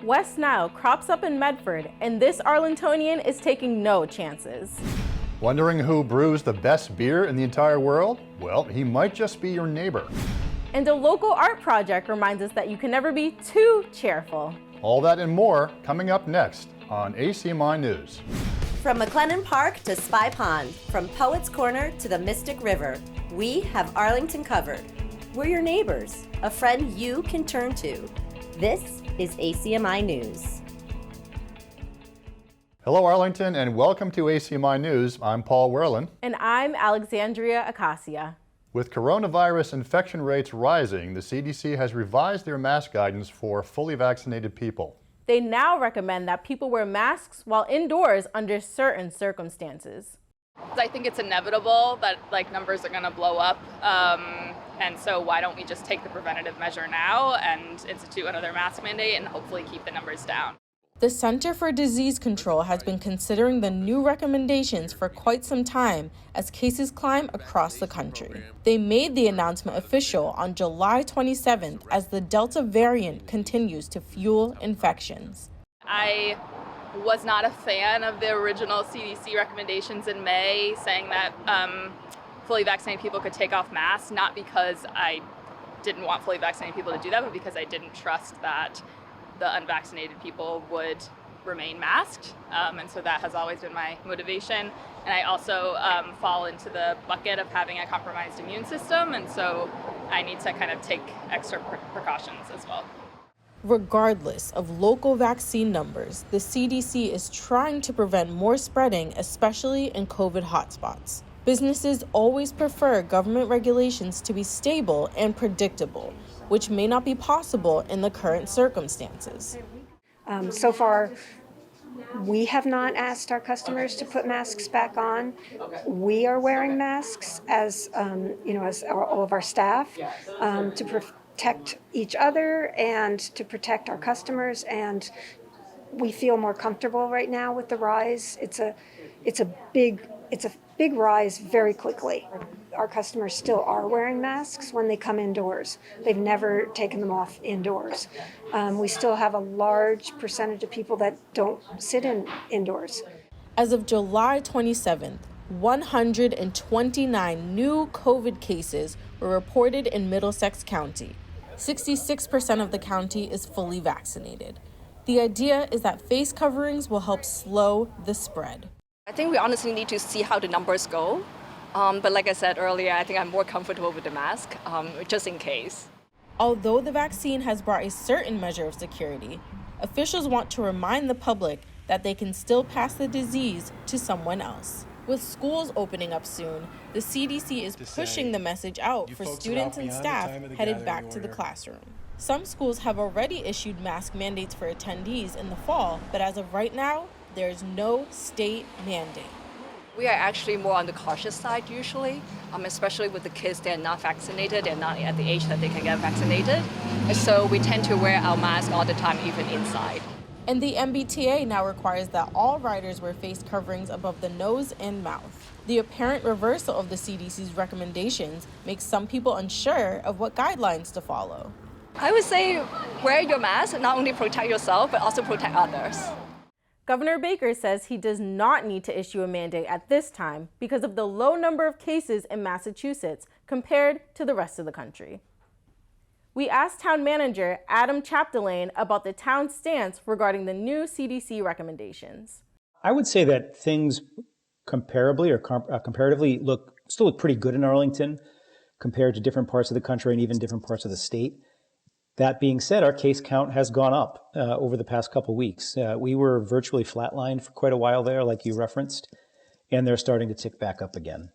West Nile crops up in Medford, and this Arlingtonian is taking no chances. Wondering who brews the best beer in the entire world? Well, he might just be your neighbor. And a local art project reminds us that you can never be too cheerful. All that and more coming up next on ACMi News. From McLennan Park to Spy Pond, from Poets Corner to the Mystic River, we have Arlington covered. We're your neighbors, a friend you can turn to. This is ACMi News. Hello Arlington and welcome to ACMi News. I'm Paul Werlin. And I'm Alexandria Acacia. With coronavirus infection rates rising, the CDC has revised their mask guidance for fully vaccinated people. They now recommend that people wear masks while indoors under certain circumstances. I think it's inevitable that numbers are going to blow up, and so why don't we just take the preventative measure now and institute another mask mandate and hopefully keep the numbers down. The Center for Disease Control has been considering the new recommendations for quite some time as cases climb across the country. They made the announcement official on July 27th as the Delta variant continues to fuel infections. I was not a fan of the original CDC recommendations in May saying that fully vaccinated people could take off masks, not because I didn't want fully vaccinated people to do that, but because I didn't trust that the unvaccinated people would remain masked, and so that has always been my motivation. And I also fall into the bucket of having a compromised immune system, and so I need to kind of take extra precautions as well. Regardless of local vaccine numbers, the CDC is trying to prevent more spreading, especially in COVID hotspots. Businesses always prefer government regulations to be stable and predictable, which may not be possible in the current circumstances. So far, we have not asked our customers to put masks back on. We are wearing masks as all of our staff to protect each other and to protect our customers. And we feel more comfortable right now with the rise. It's a big rise very quickly. Our customers still are wearing masks when they come indoors. They've never taken them off indoors. We still have a large percentage of people that don't sit indoors. As of July 27th, 129 new COVID cases were reported in Middlesex County. 66% of the county is fully vaccinated. The idea is that face coverings will help slow the spread. I think we honestly need to see how the numbers go. But like I said earlier, I think I'm more comfortable with the mask, just in case. Although the vaccine has brought a certain measure of security, officials want to remind the public that they can still pass the disease to someone else. With schools opening up soon, the CDC is pushing the message out for students and staff headed back to the classroom. Some schools have already issued mask mandates for attendees in the fall, but as of right now, there is no state mandate. We are actually more on the cautious side usually, especially with the kids that are not vaccinated, they're not at the age that they can get vaccinated. And so we tend to wear our mask all the time, even inside. And the MBTA now requires that all riders wear face coverings above the nose and mouth. The apparent reversal of the CDC's recommendations makes some people unsure of what guidelines to follow. I would say wear your mask, not only protect yourself, but also protect others. Governor Baker says he does not need to issue a mandate at this time because of the low number of cases in Massachusetts compared to the rest of the country. We asked Town Manager Adam Chapdelaine about the town's stance regarding the new CDC recommendations. I would say that things comparably or comparatively still look pretty good in Arlington compared to different parts of the country and even different parts of the state. That being said, our case count has gone up over the past couple weeks. We were virtually flatlined for quite a while there, like you referenced, and they're starting to tick back up again.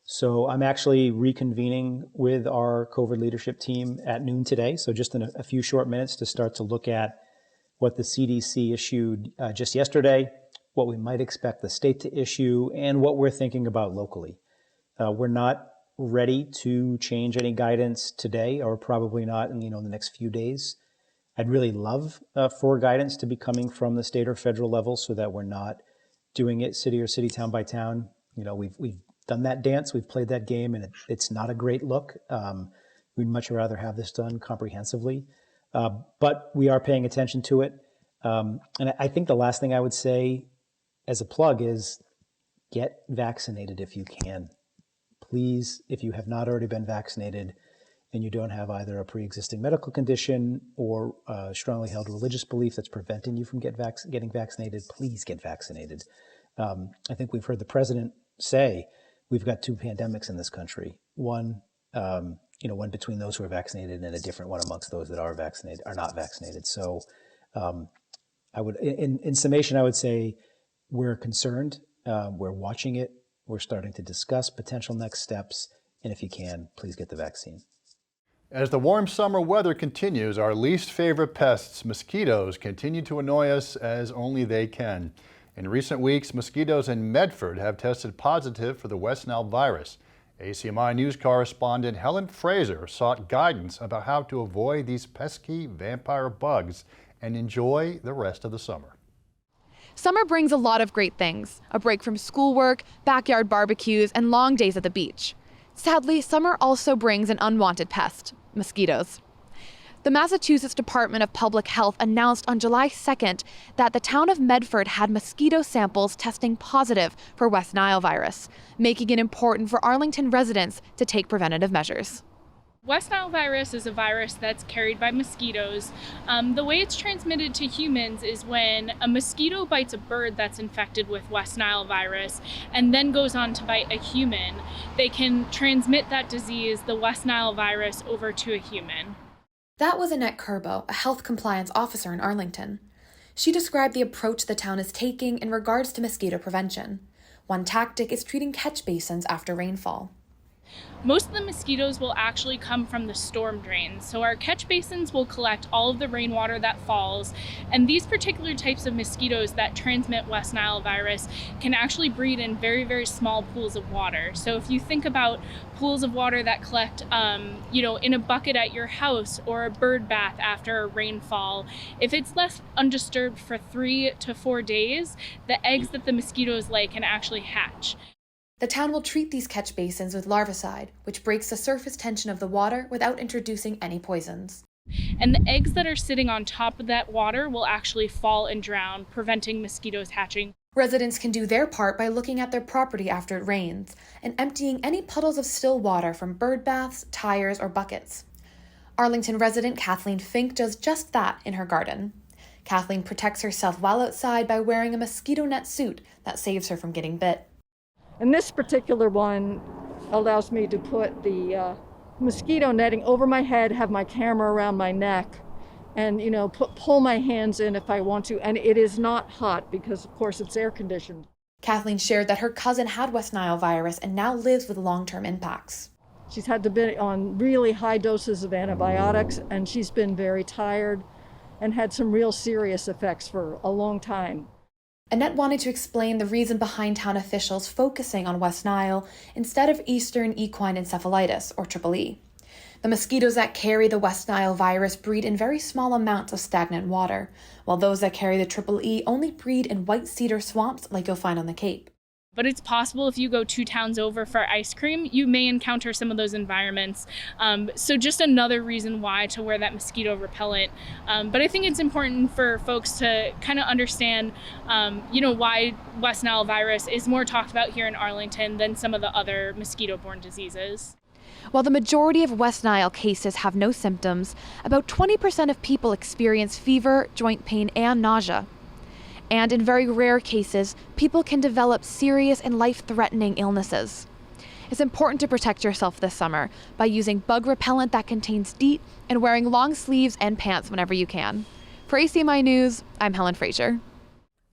So I'm actually reconvening with our COVID leadership team at noon today, so just in a few short minutes to start to look at what the CDC issued just yesterday, what we might expect the state to issue, and what we're thinking about locally. We're not ready to change any guidance today, or probably not in the next few days. I'd really love for guidance to be coming from the state or federal level so that we're not doing it city or city, town by town. We've done that dance, we've played that game, and it's not a great look. We'd much rather have this done comprehensively. But we are paying attention to it. And I think the last thing I would say as a plug is get vaccinated if you can. Please, if you have not already been vaccinated and you don't have either a pre-existing medical condition or a strongly held religious belief that's preventing you from getting vaccinated, please get vaccinated. I think we've heard the president say we've got two pandemics in this country. One, one between those who are vaccinated and a different one amongst those that are not vaccinated. So I would, in summation, I would say we're concerned, we're watching it, we're starting to discuss potential next steps, and if you can, please get the vaccine. As the warm summer weather continues, our least favorite pests, mosquitoes, continue to annoy us as only they can. In recent weeks, mosquitoes in Medford have tested positive for the West Nile virus. ACMi News correspondent Helen Fraser sought guidance about how to avoid these pesky vampire bugs and enjoy the rest of the summer. Summer brings a lot of great things, a break from schoolwork, backyard barbecues, and long days at the beach. Sadly, summer also brings an unwanted pest, mosquitoes. The Massachusetts Department of Public Health announced on July 2nd that the town of Medford had mosquito samples testing positive for West Nile virus, making it important for Arlington residents to take preventative measures. West Nile virus is a virus that's carried by mosquitoes. The way it's transmitted to humans is when a mosquito bites a bird that's infected with West Nile virus and then goes on to bite a human. They can transmit that disease, the West Nile virus, over to a human. That was Annette Curbo, a health compliance officer in Arlington. She described the approach the town is taking in regards to mosquito prevention. One tactic is treating catch basins after rainfall. Most of the mosquitoes will actually come from the storm drains. So our catch basins will collect all of the rainwater that falls. And these particular types of mosquitoes that transmit West Nile virus can actually breed in very, very small pools of water. So if you think about pools of water that collect, in a bucket at your house or a bird bath after a rainfall, if it's left undisturbed for 3 to 4 days, the eggs that the mosquitoes lay can actually hatch. The town will treat these catch basins with larvicide, which breaks the surface tension of the water without introducing any poisons. And the eggs that are sitting on top of that water will actually fall and drown, preventing mosquitoes hatching. Residents can do their part by looking at their property after it rains and emptying any puddles of still water from bird baths, tires, or buckets. Arlington resident Kathleen Fink does just that in her garden. Kathleen protects herself while outside by wearing a mosquito net suit that saves her from getting bit. And this particular one allows me to put the mosquito netting over my head, have my camera around my neck, and pull my hands in if I want to. And it is not hot because, of course, it's air conditioned. Kathleen shared that her cousin had West Nile virus and now lives with long-term impacts. She's had to be on really high doses of antibiotics, and she's been very tired and had some real serious effects for a long time. Annette wanted to explain the reason behind town officials focusing on West Nile instead of Eastern equine encephalitis, or EEE. The mosquitoes that carry the West Nile virus breed in very small amounts of stagnant water, while those that carry the EEE only breed in white cedar swamps like you'll find on the Cape. But it's possible if you go 2 towns over for ice cream, you may encounter some of those environments. So just another reason why to wear that mosquito repellent. But I think it's important for folks to kind of understand, why West Nile virus is more talked about here in Arlington than some of the other mosquito-borne diseases. While the majority of West Nile cases have no symptoms, about 20% of people experience fever, joint pain, and nausea. And in very rare cases, people can develop serious and life-threatening illnesses. It's important to protect yourself this summer by using bug repellent that contains DEET and wearing long sleeves and pants whenever you can. For ACMi News, I'm Helen Fraser.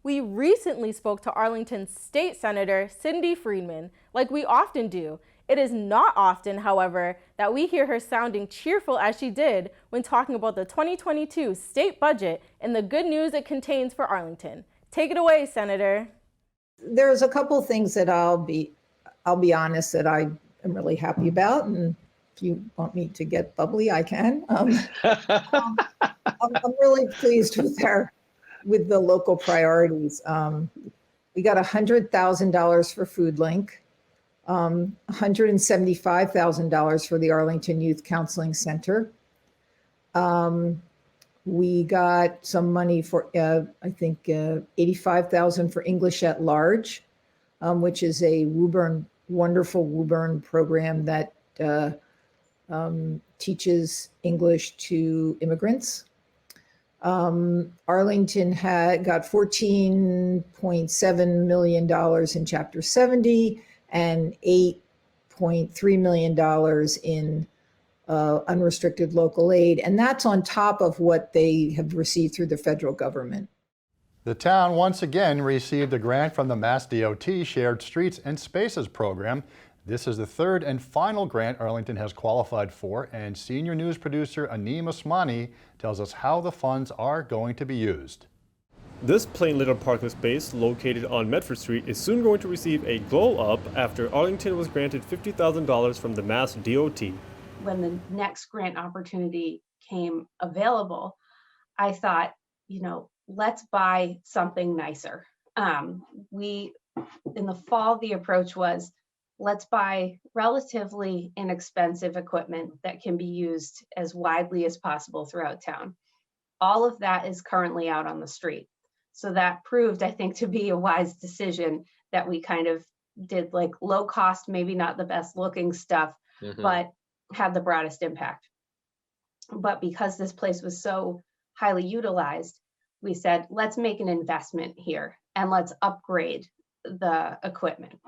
We recently spoke to Arlington State Senator Cindy Friedman, like we often do. It is not often, however, that we hear her sounding cheerful as she did when talking about the 2022 state budget and the good news it contains for Arlington. Take it away, Senator. There's a couple of things that I'll be honest that I am really happy about, and if you want me to get bubbly, I can. I'm really pleased with the local priorities. We got $100,000 for Food Link. $175,000 for the Arlington Youth Counseling Center, We got some money for, I think, $85,000 for English at Large, which is a wonderful Woburn program that teaches English to immigrants. Arlington got $14.7 million in Chapter 70 and $8.3 million in unrestricted local aid. And that's on top of what they have received through the federal government. The town once again received a grant from the Mass DOT Shared Streets and Spaces program. This is the third and final grant Arlington has qualified for, and senior news producer Anim Osmani tells us how the funds are going to be used. This plain little parklet space located on Medford Street is soon going to receive a glow up after Arlington was granted $50,000 from the Mass DOT. When the next grant opportunity came available, I thought, let's buy something nicer. In the fall, the approach was, let's buy relatively inexpensive equipment that can be used as widely as possible throughout town. All of that is currently out on the street. So that proved, I think, to be a wise decision that we kind of did like low cost, maybe not the best looking stuff, but had the broadest impact. But because this place was so highly utilized, we said, let's make an investment here and let's upgrade the equipment.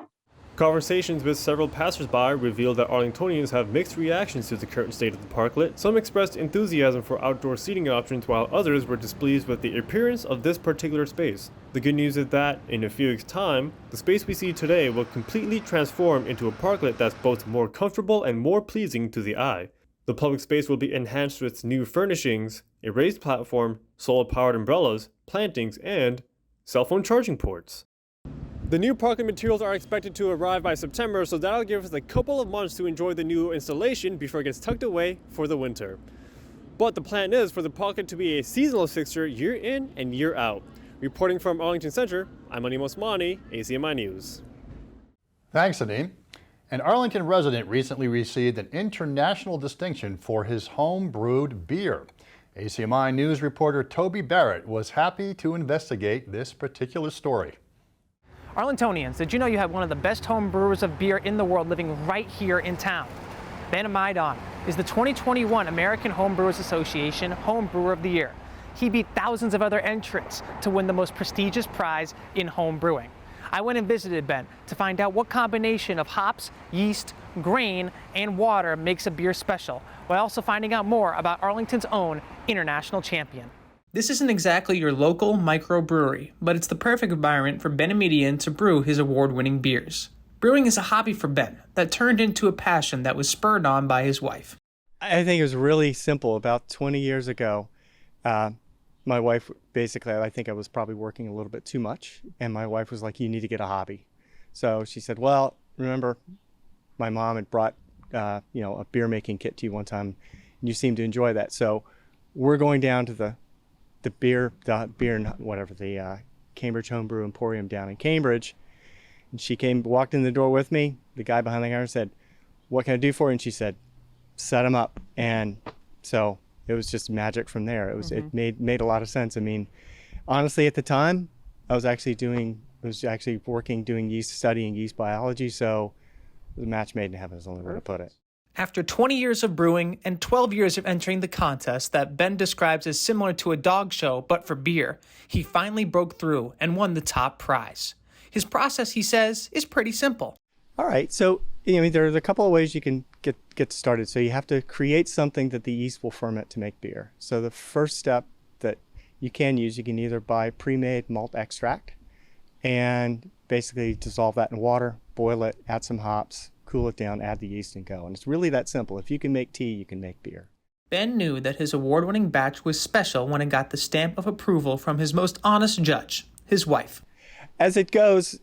Conversations with several passersby revealed that Arlingtonians have mixed reactions to the current state of the parklet. Some expressed enthusiasm for outdoor seating options, while others were displeased with the appearance of this particular space. The good news is that, in a few weeks' time, the space we see today will completely transform into a parklet that's both more comfortable and more pleasing to the eye. The public space will be enhanced with new furnishings, a raised platform, solar-powered umbrellas, plantings, and cell phone charging ports. The new parklet materials are expected to arrive by September, so that'll give us a couple of months to enjoy the new installation before it gets tucked away for the winter. But the plan is for the parklet to be a seasonal fixture year in and year out. Reporting from Arlington Center, I'm Anim Osmani, ACMi News. Thanks, Anim. An Arlington resident recently received an international distinction for his home-brewed beer. ACMi News reporter Toby Barrett was happy to investigate this particular story. Arlingtonians, did you know you have one of the best home brewers of beer in the world living right here in town? Ben Maidon is the 2021 American Home Brewers Association Home Brewer of the Year. He beat thousands of other entrants to win the most prestigious prize in home brewing. I went and visited Ben to find out what combination of hops, yeast, grain, and water makes a beer special, while also finding out more about Arlington's own international champion. This isn't exactly your local microbrewery, but it's the perfect environment for Ben Median to brew his award-winning beers. Brewing is a hobby for Ben that turned into a passion that was spurred on by his wife. I think it was really simple. About 20 years ago, my wife, basically, I think I was probably working a little bit too much, and my wife was like, you need to get a hobby. So she said, well, remember, my mom had brought a beer-making kit to you one time, and you seemed to enjoy that. So we're going down to the Cambridge Homebrew Emporium down in Cambridge. And she walked in the door with me. The guy behind the counter said, what can I do for you? And she said, set them up. And so it was just magic from there. It made a lot of sense. I mean, honestly, at the time, I was actually doing studying yeast biology. So it was a match made in heaven is the only way to put it. After 20 years of brewing and 12 years of entering the contest that Ben describes as similar to a dog show but for beer, he finally broke through and won the top prize. His process, he says, is pretty simple. All right, so there's a couple of ways you can get started. So you have to create something that the yeast will ferment to make beer. So the first step that you can either buy pre-made malt extract and basically dissolve that in water, boil it, add some hops, cool it down, add the yeast, and go. And it's really that simple. If you can make tea, you can make beer. Ben knew that his award-winning batch was special when it got the stamp of approval from his most honest judge, his wife. As it goes,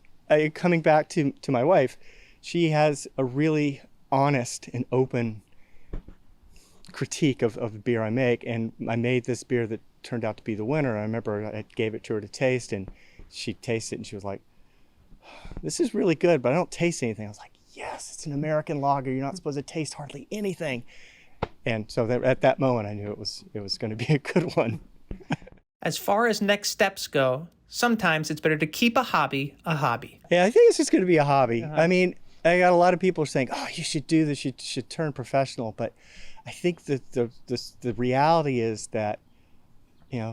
coming back to my wife, she has a really honest and open critique of the beer I make. And I made this beer that turned out to be the winner. I remember I gave it to her to taste, and she tasted it, and she was like, this is really good, but I don't taste anything. I was like, yes, it's an American lager. You're not supposed to taste hardly anything. And so at that moment, I knew it was going to be a good one. As far as next steps go, sometimes it's better to keep a hobby a hobby. Yeah, I think it's just going to be a hobby. I mean, I got a lot of people saying, "Oh, you should do this. You should turn professional." But I think that the reality is that,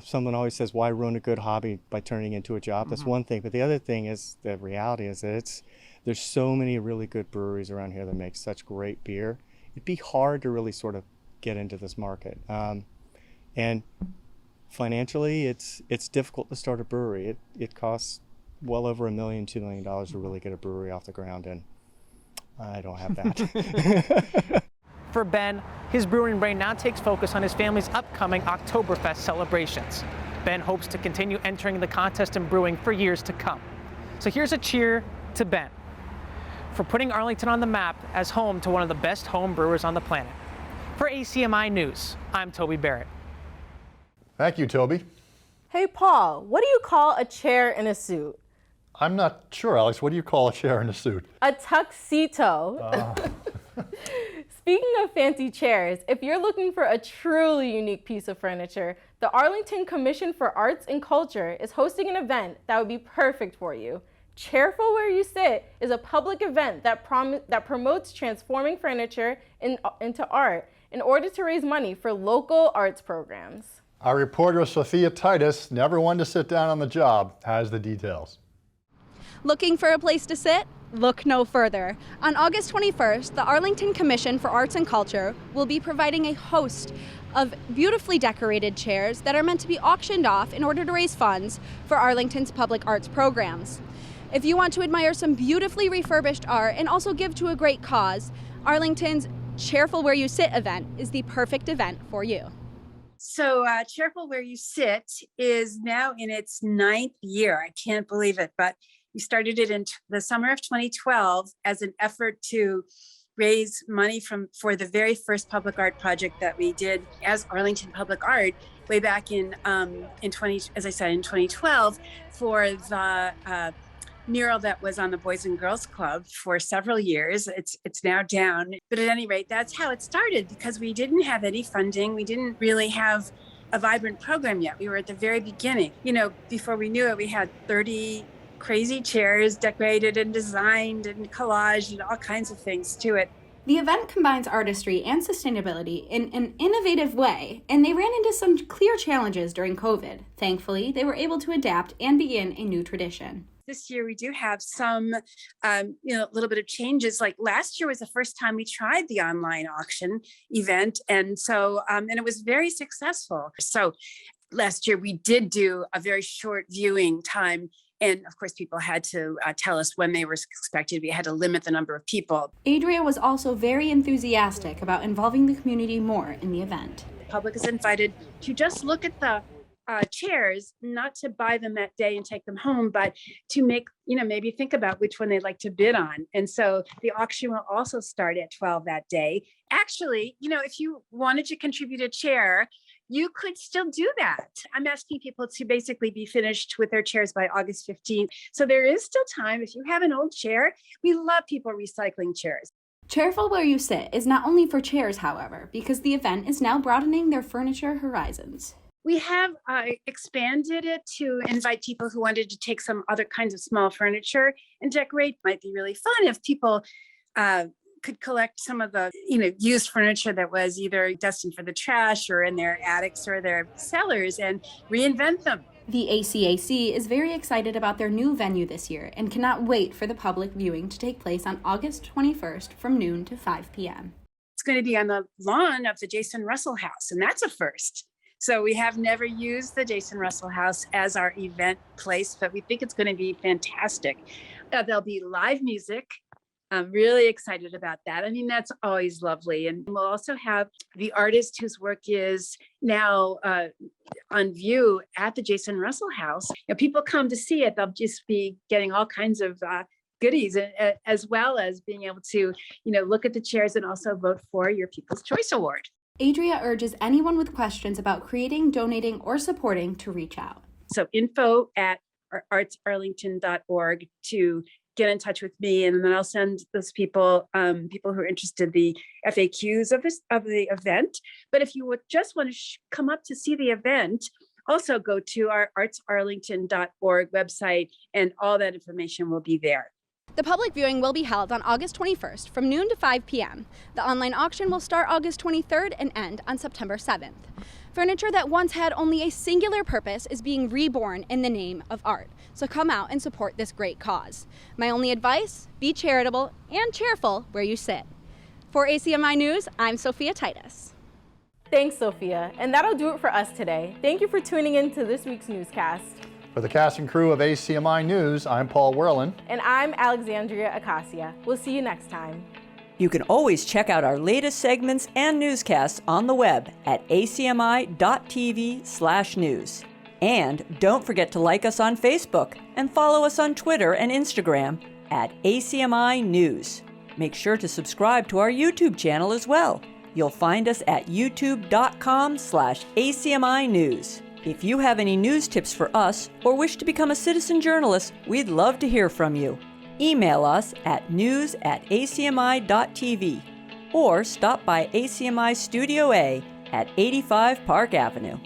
someone always says, "Why ruin a good hobby by turning it into a job?" That's one thing. But the other thing is, the reality is that there's so many really good breweries around here that make such great beer. It'd be hard to really sort of get into this market. And financially, it's difficult to start a brewery. It costs well over $1 million, $2 million to really get a brewery off the ground, and I don't have that. For Ben, his brewing brain now takes focus on his family's upcoming Oktoberfest celebrations. Ben hopes to continue entering the contest in brewing for years to come. So here's a cheer to Ben for putting Arlington on the map as home to one of the best home brewers on the planet. For ACMi News, I'm Toby Barrett. Thank you, Toby. Hey, Paul, what do you call a chair in a suit? I'm not sure, Alex. What do you call a chair in a suit? A tuxedo. Speaking of fancy chairs, if you're looking for a truly unique piece of furniture, the Arlington Commission for Arts and Culture is hosting an event that would be perfect for you. Cheerful Where You Sit is a public event that promotes transforming furniture into art in order to raise money for local arts programs. Our reporter Sophia Titus, never one to sit down on the job, has the details. Looking for a place to sit? Look no further. On August 21st, the Arlington Commission for Arts and Culture will be providing a host of beautifully decorated chairs that are meant to be auctioned off in order to raise funds for Arlington's public arts programs. If you want to admire some beautifully refurbished art and also give to a great cause, Arlington's Cheerful Where You Sit event is the perfect event for you. So Cheerful Where You Sit is now in its 9th year. I can't believe it, but we started it in the summer of 2012 as an effort to raise money for the very first public art project that we did as Arlington Public Art way back in 2012 for the mural that was on the Boys and Girls Club for several years. It's now down, but at any rate, that's how it started, because we didn't have any funding. We didn't really have a vibrant program yet. We were at the very beginning. Before we knew it, we had 30 crazy chairs decorated and designed and collaged and all kinds of things to it. The event combines artistry and sustainability in an innovative way, and they ran into some clear challenges during COVID. Thankfully, they were able to adapt and begin a new tradition. This year we do have some, little bit of changes. Like last year was the first time we tried the online auction event. And so, and it was very successful. So last year we did do a very short viewing time. And of course, people had to tell us when they were expected. We had to limit the number of people. Adria was also very enthusiastic about involving the community more in the event. The public is invited to just look at the chairs, not to buy them that day and take them home, but to make, maybe think about which one they'd like to bid on. And so the auction will also start at 12 that day. Actually, if you wanted to contribute a chair, you could still do that. I'm asking people to basically be finished with their chairs by August 15th. So there is still time. If you have an old chair, we love people recycling chairs. Cheerful Where You Sit is not only for chairs, however, because the event is now broadening their furniture horizons. We have expanded it to invite people who wanted to take some other kinds of small furniture and decorate. Might be really fun if people could collect some of the used furniture that was either destined for the trash or in their attics or their cellars and reinvent them. The ACAC is very excited about their new venue this year and cannot wait for the public viewing to take place on August 21st from noon to 5 p.m. It's going to be on the lawn of the Jason Russell House, and that's a first. So we have never used the Jason Russell House as our event place, but we think it's going to be fantastic. There'll be live music. I'm really excited about that. I mean, that's always lovely. And we'll also have the artist whose work is now on view at the Jason Russell House. People come to see it. They'll just be getting all kinds of goodies, as well as being able to, look at the chairs and also vote for your People's Choice Award. Adria urges anyone with questions about creating, donating, or supporting to reach out. So info@artsarlington.org to get in touch with me, and then I'll send those people who are interested the FAQs of the event. But if you would just want to come up to see the event, also go to our artsarlington.org website, and all that information will be there. The public viewing will be held on August 21st from noon to 5 p.m. The online auction will start August 23rd and end on September 7th. Furniture that once had only a singular purpose is being reborn in the name of art. So come out and support this great cause. My only advice, be charitable and cheerful where you sit. For ACMi News, I'm Sophia Titus. Thanks, Sophia. And that'll do it for us today. Thank you for tuning in to this week's newscast. For the cast and crew of ACMi News, I'm Paul Werlin. And I'm Alexandria Acacia. We'll see you next time. You can always check out our latest segments and newscasts on the web at acmi.tv/news. And don't forget to like us on Facebook and follow us on Twitter and Instagram at ACMi News. Make sure to subscribe to our YouTube channel as well. You'll find us at youtube.com/ACMi News. If you have any news tips for us or wish to become a citizen journalist, we'd love to hear from you. Email us at news@acmi.tv or stop by ACMI Studio A at 85 Park Avenue.